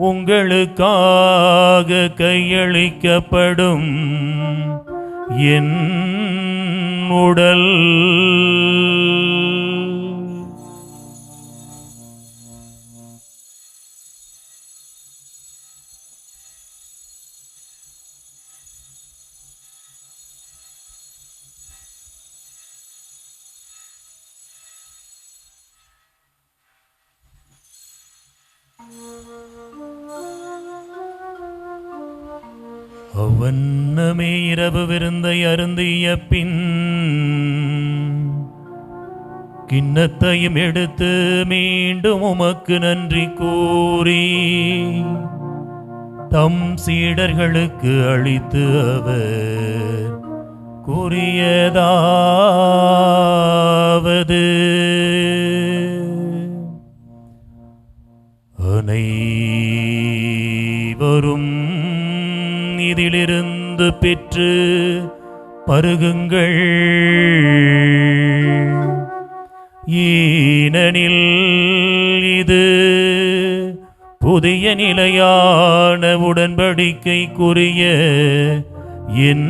உங்களுக்காக கையளிக்கப்படும் என் உடல். அவ்வண்ணமே இரவு விருந்தை அருந்திய பின் கிண்ணத்தையும் எடுத்து மீண்டும் உமக்கு நன்றி கூறி தம் சீடர்களுக்கு அளித்து அவர் கூறியதாவது: அனைவரும் இதிலிருந்து பெற்று பருகுங்கள், ஏனெனில் இது புதிய நிலையான உடன்படிக்கைக்குரிய என்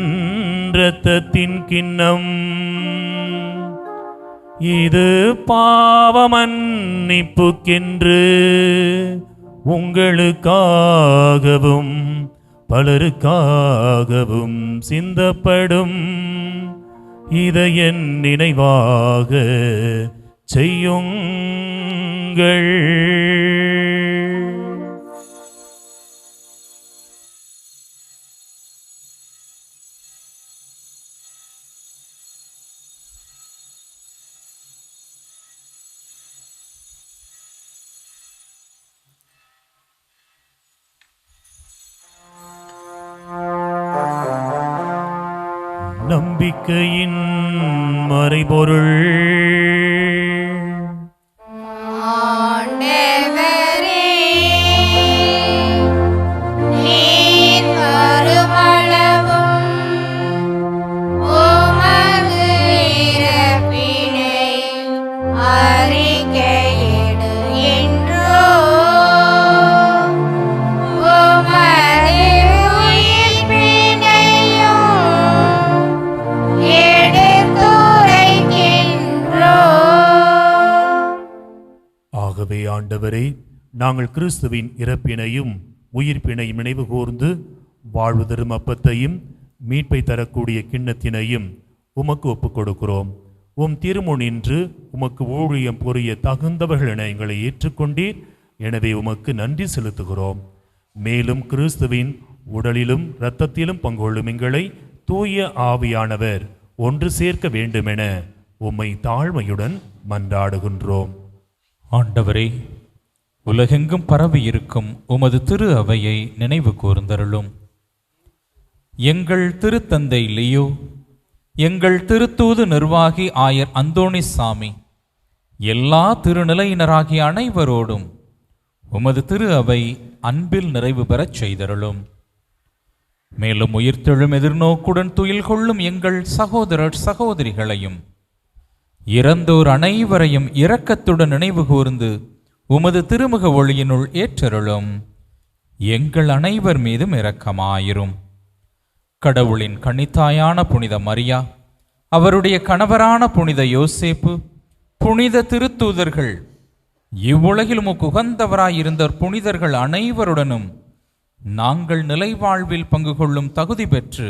இரத்தத்தின் கிண்ணம். இது பாவமன்னிப்புக்கென்று உங்களுக்காகவும் பலருக்காகவும் சிந்தப்படும். இதை என் நினைவாக செய்யுங்கள். நம்பிக்கையின் மறைபொருள். ஆண்டவரே, நீர் வருமளவும் உமது இறப்பினை அறிக்கையிடு என்றோம். உமது உயிர்ப்பினையும் ஆகவே ஆண்டவரே, நாங்கள் கிறிஸ்துவின் இறப்பினையும் உயிர்ப்பினையும் நினைவு கூர்ந்து வாழ்வு தரும் அப்பத்தையும் மீட்பை தரக்கூடிய கிண்ணத்தினையும் உமக்கு ஒப்புக் கொடுக்கிறோம். உம் திருமுனின்று உமக்கு ஊழியம் புரிய தகுந்தவர்கள் என எங்களை ஏற்றுக்கொண்டீர். எனவே உமக்கு நன்றி செலுத்துகிறோம். மேலும் கிறிஸ்துவின் உடலிலும் இரத்தத்திலும் பங்கொள்ளும் எங்களை தூய ஆவியானவர் ஒன்று சேர்க்க வேண்டுமென உம்மை தாழ்மையுடன் மன்றாடுகின்றோம். ஆண்டவரே, உலகெங்கும் பரவி இருக்கும் உமது திரு அவையை நினைவு கூர்ந்தருளும். எங்கள் திருத்தந்தை லியோ, எங்கள் திருத்தூது நிர்வாகி ஆயர் அந்தோணிசாமி, எல்லா திருநிலையினராகிய அனைவரோடும் உமது திரு அவை அன்பில் நிறைவு பெறச் செய்தருளும். மேலும் உயிர்த்தெழும் எதிர்நோக்குடன் துயில் கொள்ளும் எங்கள் சகோதரர் சகோதரிகளையும் இறந்தோர் அனைவரையும் இரக்கத்துடன் நினைவு கூர்ந்து உமது திருமுக ஒளியினுள் ஏற்றருளும். எங்கள் அனைவர் மீதும் இரக்கமாயிரும். கடவுளின் கன்னித்தாயான புனித மரியா, அவருடைய கணவரான புனித யோசேப்பு, புனித திருத்தூதர்கள், இவ்வுலகில் உமக்கு உகந்தவராயிருந்த புனிதர்கள் அனைவருடனும் நாங்கள் நிலைவாழ்வில் பங்கு கொள்ளும் தகுதி பெற்று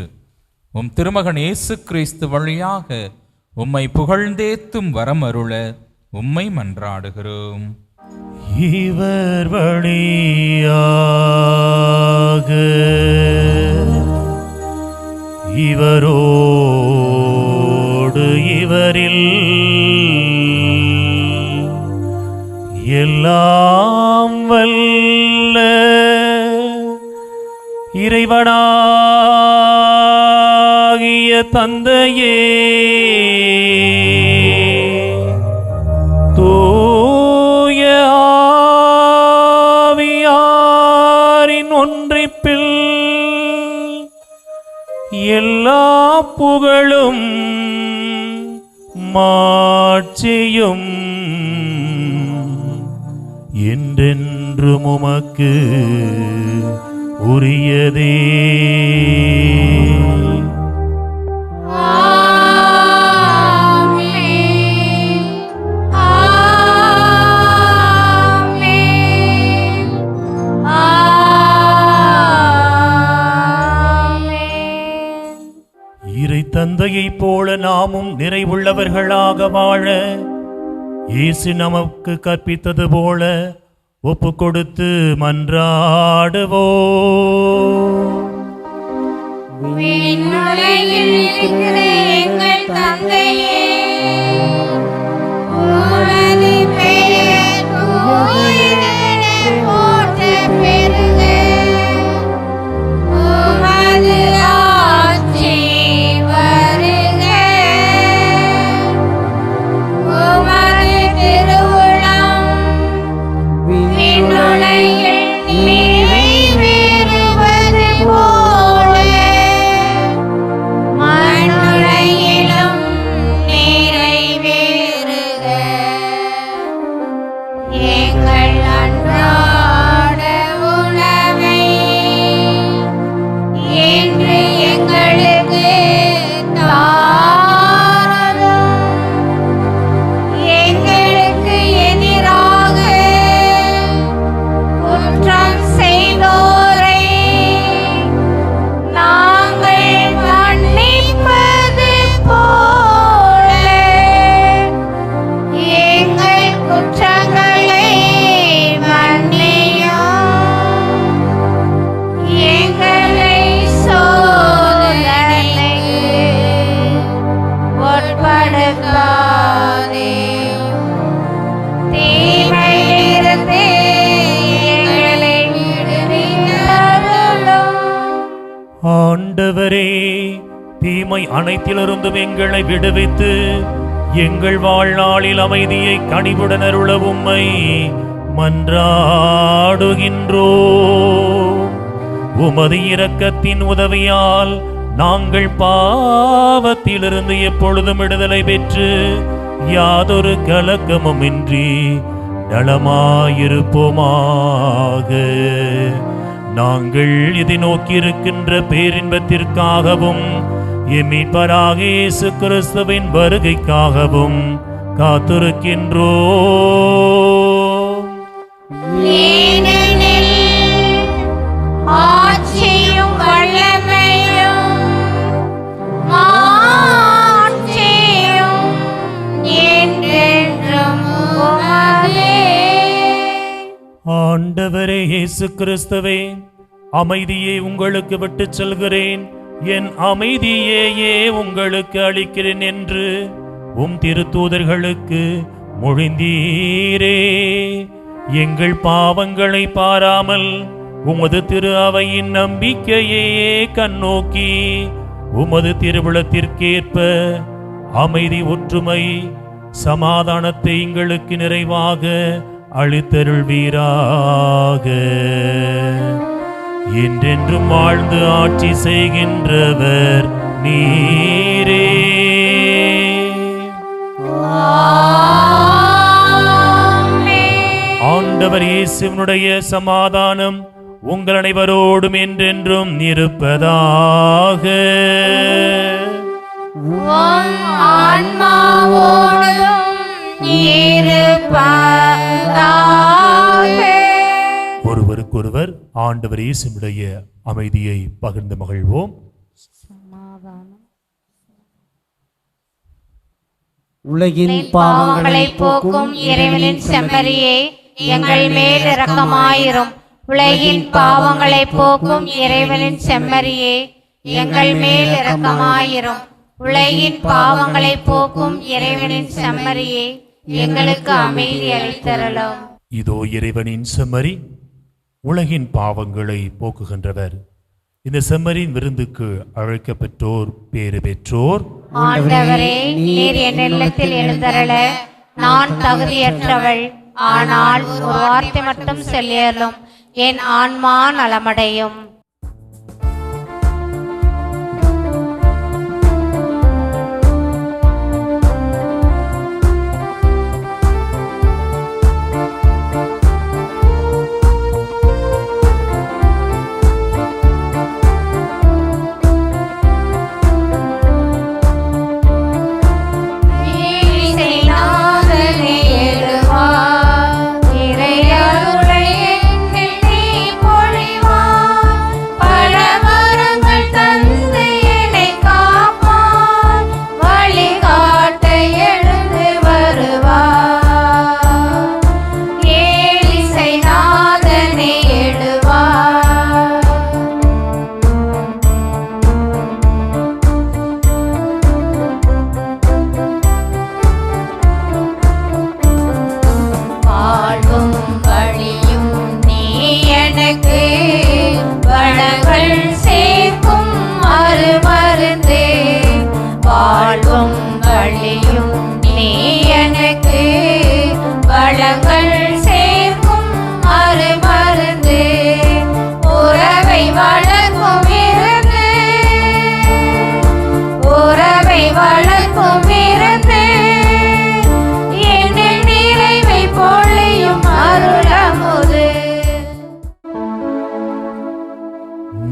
உம் திருமகன் இயேசு கிறிஸ்து வழியாக உம்மை புகழ்ந்தேத்தும் வரமருள உம்மை மன்றாடுகிறோம். இவர் வழியாக இவரோடு இவரில் எல்லாம் வல்ல இறைவனாகிய தந்தையே, தூய ஆவியாரின் ஒன்றிப்பில் எல்லா புகழும் மாட்சியும் என்றென்றும் உமக்கு உரியதே. இறை தந்தையைப் போல நாமும் நிறைவுள்ளவர்களாக வாழ இயேசு நமக்கு கற்பித்தது போல ஒப்பு கொடுத்து மன்றாடுவோம். விண்ணுலகில் இருக்கிற எங்கள் தந்தையே, உமது பெயர் தூயதென போற்றப் பெறுக. உமது ஆட்சி வருக. உமது திருவுளம் விண்ணுலகில் நிறைவேறுவது போல மண்ணுலகிலும் நிறைவேறுக. எங்கள் அன்றாட உணவை இன்று எங்களுக்கு தாரும். எங்களுக்கு எதிராக குற்றம் செய்தோரை நாங்கள் மன்னிப்பது போல எங்கள் குற்றங்களை மன்னியும். எங்களை சோதனைக்கு உட்படுத்தாதேயும். தீமையிலிருந்து எங்களை விடுவித்தருளும். ஆண்டவரே, தீமை அனைத்திலிருந்தும் எங்களை விடுவித்து எங்கள் வாழ்நாளில் அமைதியை கனிவுடன் அருள உம்மை மன்றாடுகின்றோம். உமது இரக்கத்தின் உதவியால் நாங்கள் பாவத்திலிருந்து எப்பொழுதும் விடுதலை பெற்று யாதொரு கலக்கமுமின்றி நலமாயிருப்போமாக. நாங்கள் இதை நோக்கியிருக்கின்ற பேரின்பத்திற்காகவும் எம் மீட்பராகிய இயேசு கிறிஸ்துவின் வருகைக்காகவும் காத்திருக்கின்றோம். ஏனெனில் ஆட்சியும் வல்லமையும் மாட்சியும் என்றென்றும் உமதே. ஆண்டவரே இயேசு கிறிஸ்துவே, அமைதியை உங்களுக்கு விட்டுச் செல்கிறேன், என் அமைதியையே உங்களுக்கு அளிக்கிறேன் என்று உம் திருத்தூதர்களுக்கு மொழிந்தீரே. எங்கள் பாவங்களை பாராமல் உமது திரு அவையின் நம்பிக்கையே கண்ணோக்கி உமது திருவிழத்திற்கேற்ப அமைதி, ஒற்றுமை, சமாதானத்தை எங்களுக்கு நிறைவாக அளித்தருள்வீராக. என்றென்றும் வாழ்ந்து ஆட்சி செய்கின்றவர் நீரே. ஆண்டவர் இயேசுவினுடைய சமாதானம் உங்கள் அனைவரோடும் என்றென்றும் இருப்பதாக. உம் ஆன்மாவோடும் இருப்பதாக. ஒருவருக்கொருவர் ஆண்டவர் இயேசுவுடைய அமைதியை பகிர்ந்து மகிழ்வோம். உலகின் பாவங்களை போக்கும் இறைவனின் செம்மறியே, எங்கள் மேல் இரக்கமாயிரும். உலகின் பாவங்களை போக்கும் இறைவனின் செம்மறியே, எங்கள் மேல் இரக்கமாயிரும். உலகின் பாவங்களை போக்கும் இறைவனின் செம்மறியே, எங்களுக்கு அமைதி அளித்தருளும். இதோ இறைவனின் செம்மறி, உலகின் பாவங்களை போக்குகின்றவர். இந்த செம்மறியின் விருந்துக்கு அழைக்கப்பெற்றோர் பேறு பெற்றோர். ஆண்டவரே, நீர் என் இல்லத்தில் எழுந்தருள நான் தகுதியற்றவள். ஆனால் ஒரு வார்த்தை மட்டும் சொல்லியலும் என் ஆன்மா நலமடையும்.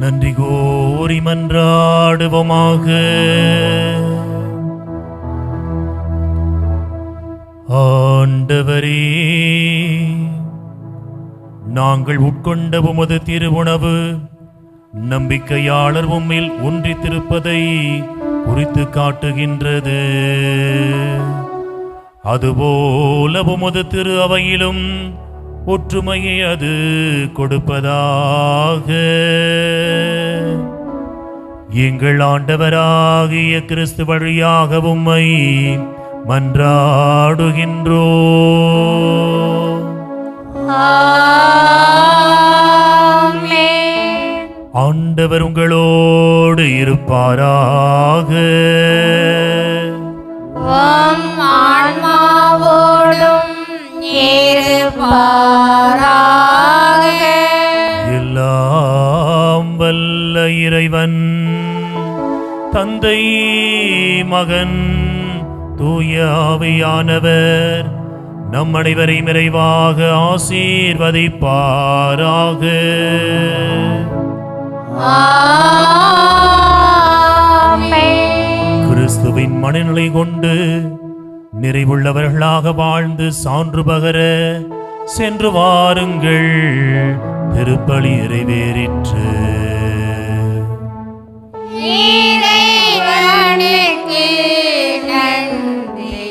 நன்றி கோரி மன்றாடுவோமாக. ஆண்டவரே, நாங்கள் உட்கொண்ட உமது திருவுணவு நம்பிக்கையாளர் உம்மில் ஒன்றித்திருப்பதை குறித்து காட்டுகின்றது. அதுபோல உமது திரு அவையிலும் ஒற்றுமையை அது கொடுப்பதாக. எங்கள் ஆண்டவராகிய கிறிஸ்து வழியாக உம்மை மன்றாடுகின்றோ. ஆண்டவர் உங்களோடு இருப்பாராக. ஆன்மாவோடும் எல்லாம் வல்ல இறைவன் தந்தை, மகன், தூய ஆவியானவர் நம் அனைவரை நிறைவாக ஆசீர்வதிப்பாராக. கிறிஸ்துவின் மனநிலை கொண்டு நிறைவுள்ளவர்களாக வாழ்ந்து சான்று பகர சென்று வாருங்கள். திருப்பலி நிறைவேறிற்று. இறைவனுக்கு நன்றி.